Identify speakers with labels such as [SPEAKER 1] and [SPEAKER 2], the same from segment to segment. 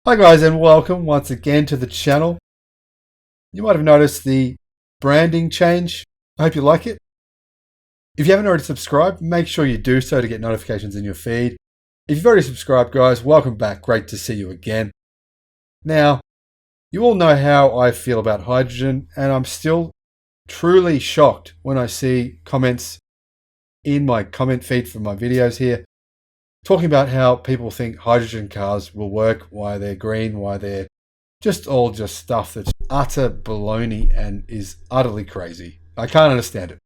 [SPEAKER 1] Hi guys, and welcome once again to the channel. You might have noticed the branding change. I hope you like it. If you haven't already subscribed, make sure you do so to get notifications in your feed. If you've already subscribed, guys, welcome back. Great to see you again. Now, you all know how I feel about hydrogen, and I'm still truly shocked when I see comments in my comment feed for my videos here talking about how people think hydrogen cars will work, why they're green, why they're just stuff that's utter baloney and is utterly crazy. I can't understand it.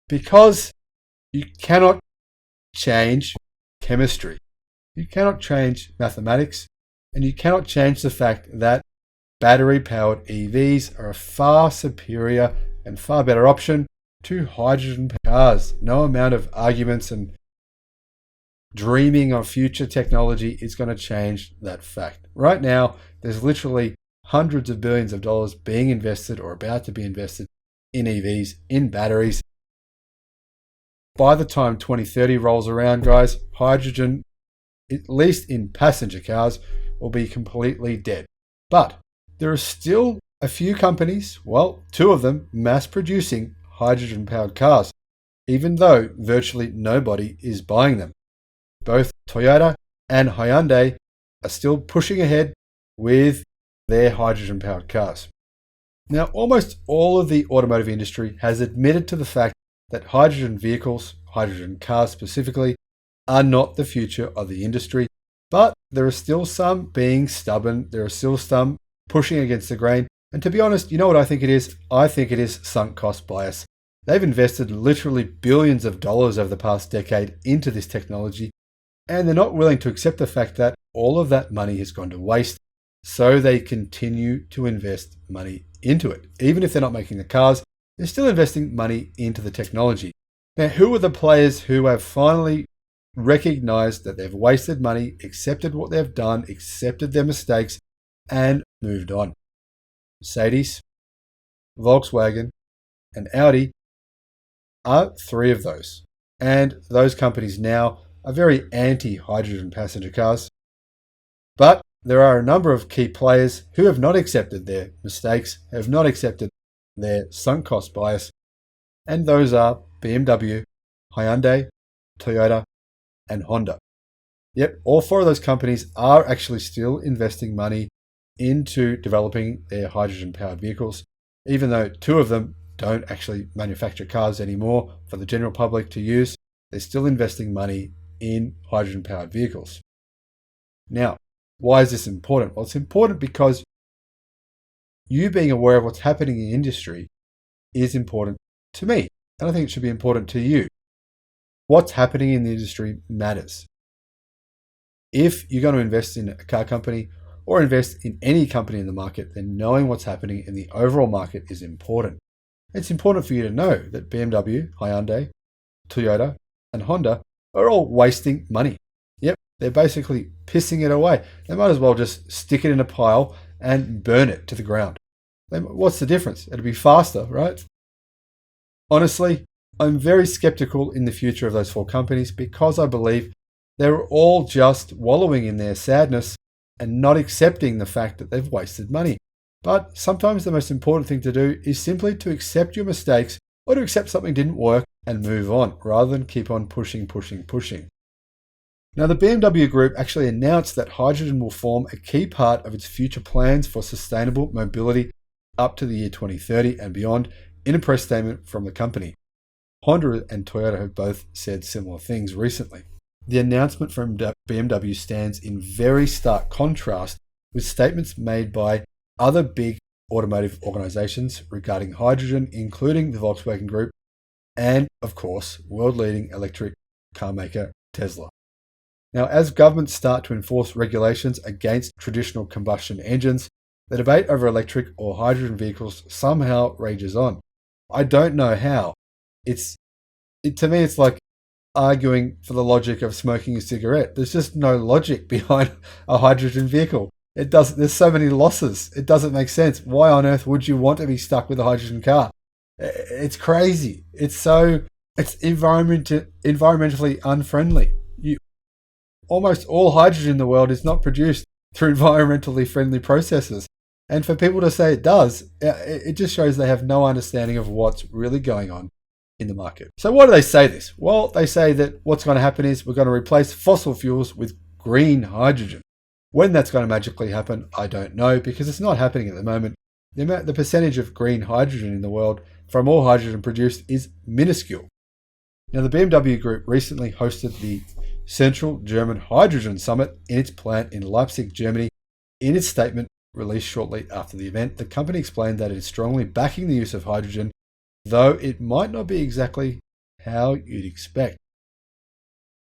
[SPEAKER 1] Because you cannot change chemistry, you cannot change mathematics, and you cannot change the fact that battery-powered EVs are a far superior and far better option to hydrogen cars. No amount of arguments and dreaming of future technology is going to change that fact. Right now, there's literally hundreds of billions of dollars being invested or about to be invested in EVs, in batteries. By the time 2030 rolls around, guys, hydrogen, at least in passenger cars, will be completely dead. But there are still a few companies, well, two of them, mass producing hydrogen-powered cars, even though virtually nobody is buying them. Both Toyota and Hyundai are still pushing ahead with their hydrogen-powered cars. Now, almost all of the automotive industry has admitted to the fact that hydrogen vehicles, hydrogen cars specifically, are not the future of the industry, but there are still some being stubborn. There are still some pushing against the grain. And to be honest, you know what I think it is? I think it is sunk cost bias. They've invested literally billions of dollars over the past decade into this technology, and they're not willing to accept the fact that all of that money has gone to waste, so they continue to invest money into it. Even if they're not making the cars, they're still investing money into the technology. Now, who are the players who have finally recognized that they've wasted money, accepted what they've done, accepted their mistakes, and moved on? Mercedes, Volkswagen, and Audi are three of those. And those companies now are very anti-hydrogen passenger cars. But there are a number of key players who have not accepted their mistakes, have not accepted their sunk cost bias, and those are BMW, Hyundai, Toyota, and Honda. Yep, all four of those companies are actually still investing money into developing their hydrogen-powered vehicles, even though two of them don't actually manufacture cars anymore for the general public to use. They're still investing money in hydrogen-powered vehicles. Now, why is this important? Well, it's important because you being aware of what's happening in the industry is important to me, and I think it should be important to you. What's happening in the industry matters. If you're going to invest in a car company or invest in any company in the market, then knowing what's happening in the overall market is important. It's important for you to know that BMW, Hyundai, Toyota, and Honda are all wasting money. Yep, they're basically pissing it away. They might as well just stick it in a pile and burn it to the ground. What's the difference? It'll be faster, right? Honestly, I'm very skeptical in the future of those four companies because I believe they're all just wallowing in their sadness and not accepting the fact that they've wasted money. But sometimes the most important thing to do is simply to accept your mistakes or to accept something didn't work and move on, rather than keep on pushing. Now, the BMW Group actually announced that hydrogen will form a key part of its future plans for sustainable mobility up to the year 2030 and beyond in a press statement from the company. Honda and Toyota have both said similar things recently. The announcement from BMW stands in very stark contrast with statements made by other big automotive organizations regarding hydrogen, including the Volkswagen Group and, of course, world-leading electric car maker Tesla. Now, as governments start to enforce regulations against traditional combustion engines, the debate over electric or hydrogen vehicles somehow rages on. I don't know how. To me, it's like arguing for the logic of smoking a cigarette. There's just no logic behind a hydrogen vehicle. There's so many losses. It doesn't make sense. Why on earth would you want to be stuck with a hydrogen car? It's crazy. It's environmentally unfriendly. Almost all hydrogen in the world is not produced through environmentally friendly processes. And for people to say it does, it just shows they have no understanding of what's really going on in the market. So why do they say this? Well, they say that what's going to happen is we're going to replace fossil fuels with green hydrogen. When that's going to magically happen, I don't know, because it's not happening at the moment. The percentage of green hydrogen in the world from all hydrogen produced is minuscule. Now, the BMW Group recently hosted the Central German Hydrogen Summit in its plant in Leipzig, Germany. In its statement released shortly after the event, the company explained that it is strongly backing the use of hydrogen, though it might not be exactly how you'd expect.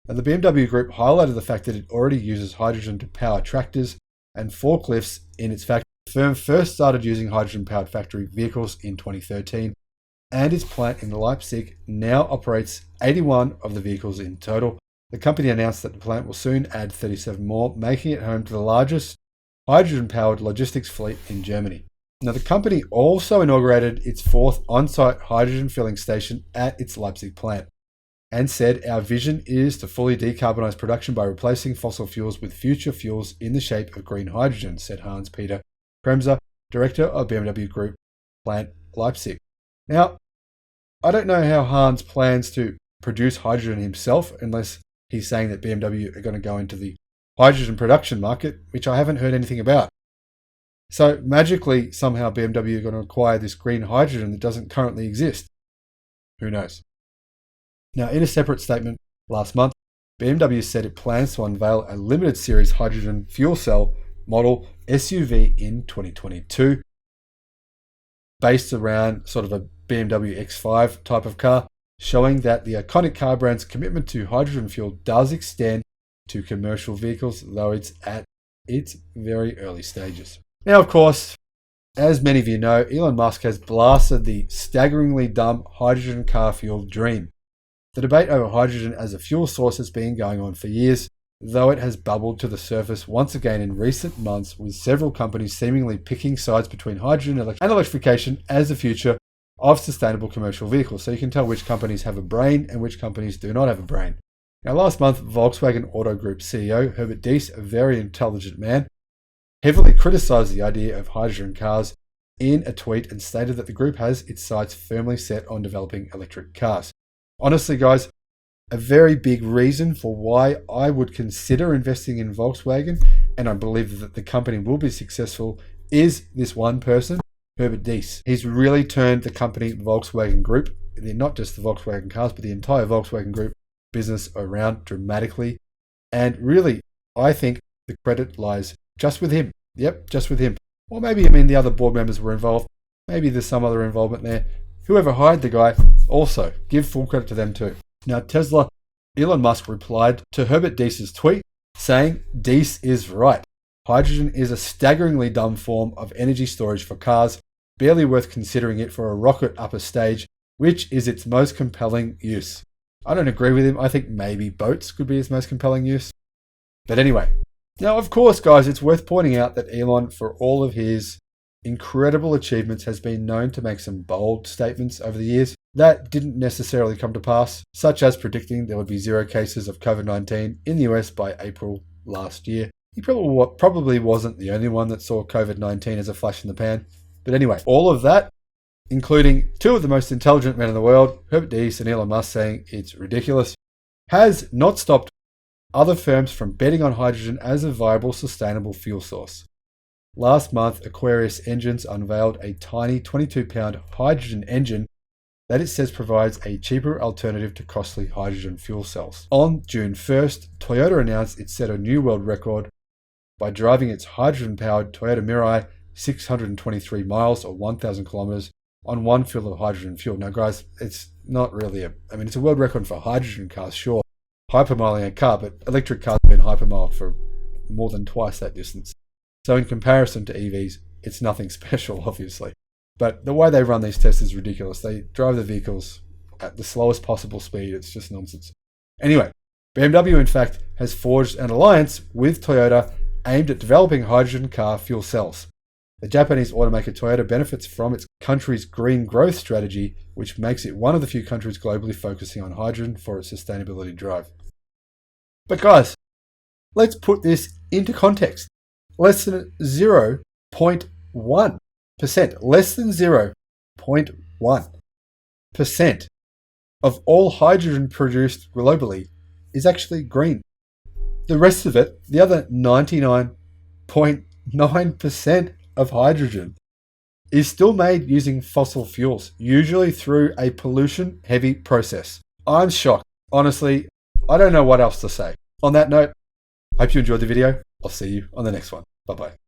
[SPEAKER 1] And the BMW Group highlighted the fact that it already uses hydrogen to power tractors and forklifts in its factory. The firm first started using hydrogen-powered factory vehicles in 2013, and its plant in Leipzig now operates 81 of the vehicles in total. The company announced that the plant will soon add 37 more, making it home to the largest hydrogen-powered logistics fleet in Germany. Now, the company also inaugurated its fourth on-site hydrogen filling station at its Leipzig plant and said, "Our vision is to fully decarbonize production by replacing fossil fuels with future fuels in the shape of green hydrogen," said Hans-Peter Kremser, director of BMW Group Plant Leipzig. Now, I don't know how Hans plans to produce hydrogen himself, unless he's saying that BMW are going to go into the hydrogen production market, which I haven't heard anything about. So magically, somehow BMW are going to acquire this green hydrogen that doesn't currently exist. Who knows? Now, in a separate statement last month, BMW said it plans to unveil a limited series hydrogen fuel cell model SUV in 2022, based around sort of a BMW X5 type of car, showing that the iconic car brand's commitment to hydrogen fuel does extend to commercial vehicles, though it's at its very early stages. Now, of course, as many of you know, Elon Musk has blasted the staggeringly dumb hydrogen car fuel dream. The debate over hydrogen as a fuel source has been going on for years, though it has bubbled to the surface once again in recent months, with several companies seemingly picking sides between hydrogen and electrification as the future of sustainable commercial vehicles. So you can tell which companies have a brain and which companies do not have a brain. Now, last month, Volkswagen Auto Group CEO Herbert Diess, a very intelligent man, heavily criticized the idea of hydrogen cars in a tweet and stated that the group has its sights firmly set on developing electric cars. Honestly, guys, a very big reason for why I would consider investing in Volkswagen, and I believe that the company will be successful, is this one person, Herbert Diess. He's really turned the company Volkswagen Group, not just the Volkswagen cars, but the entire Volkswagen Group business around dramatically. And really, I think the credit lies just with him. Yep, just with him. Or maybe, the other board members were involved. Maybe there's some other involvement there. Whoever hired the guy, also give full credit to them too. Now, Tesla, Elon Musk replied to Herbert Diess's tweet saying, "Diess is right. Hydrogen is a staggeringly dumb form of energy storage for cars, barely worth considering it for a rocket upper stage, which is its most compelling use." I don't agree with him. I think maybe boats could be its most compelling use. But anyway, now, of course, guys, it's worth pointing out that Elon, for all of his incredible achievements, has been known to make some bold statements over the years that didn't necessarily come to pass, such as predicting there would be 0 cases of COVID-19 in the US by April last year. He probably wasn't the only one that saw COVID-19 as a flash in the pan. But anyway, all of that, including 2 of the most intelligent men in the world, Herbert Diess and Elon Musk, saying it's ridiculous, has not stopped other firms from betting on hydrogen as a viable, sustainable fuel source. Last month, Aquarius Engines unveiled a tiny 22-pound hydrogen engine that it says provides a cheaper alternative to costly hydrogen fuel cells. On June 1st, Toyota announced it set a new world record by driving its hydrogen-powered Toyota Mirai 623 miles or 1,000 kilometers on one fill of hydrogen fuel. Now, guys, it's not really it's a world record for hydrogen cars, sure, hypermiling a car, but electric cars have been hypermiled for more than twice that distance. So in comparison to EVs, it's nothing special, obviously. But the way they run these tests is ridiculous. They drive the vehicles at the slowest possible speed. It's just nonsense. Anyway, BMW, in fact, has forged an alliance with Toyota aimed at developing hydrogen car fuel cells. The Japanese automaker Toyota benefits from its country's green growth strategy, which makes it one of the few countries globally focusing on hydrogen for its sustainability drive. But guys, let's put this into context. less than 0.1%, less than 0.1% of all hydrogen produced globally is actually green. The rest of it, the other 99.9% of hydrogen, is still made using fossil fuels, usually through a pollution-heavy process. I'm shocked. Honestly, I don't know what else to say. On that note, I hope you enjoyed the video. I'll see you on the next one. Bye-bye.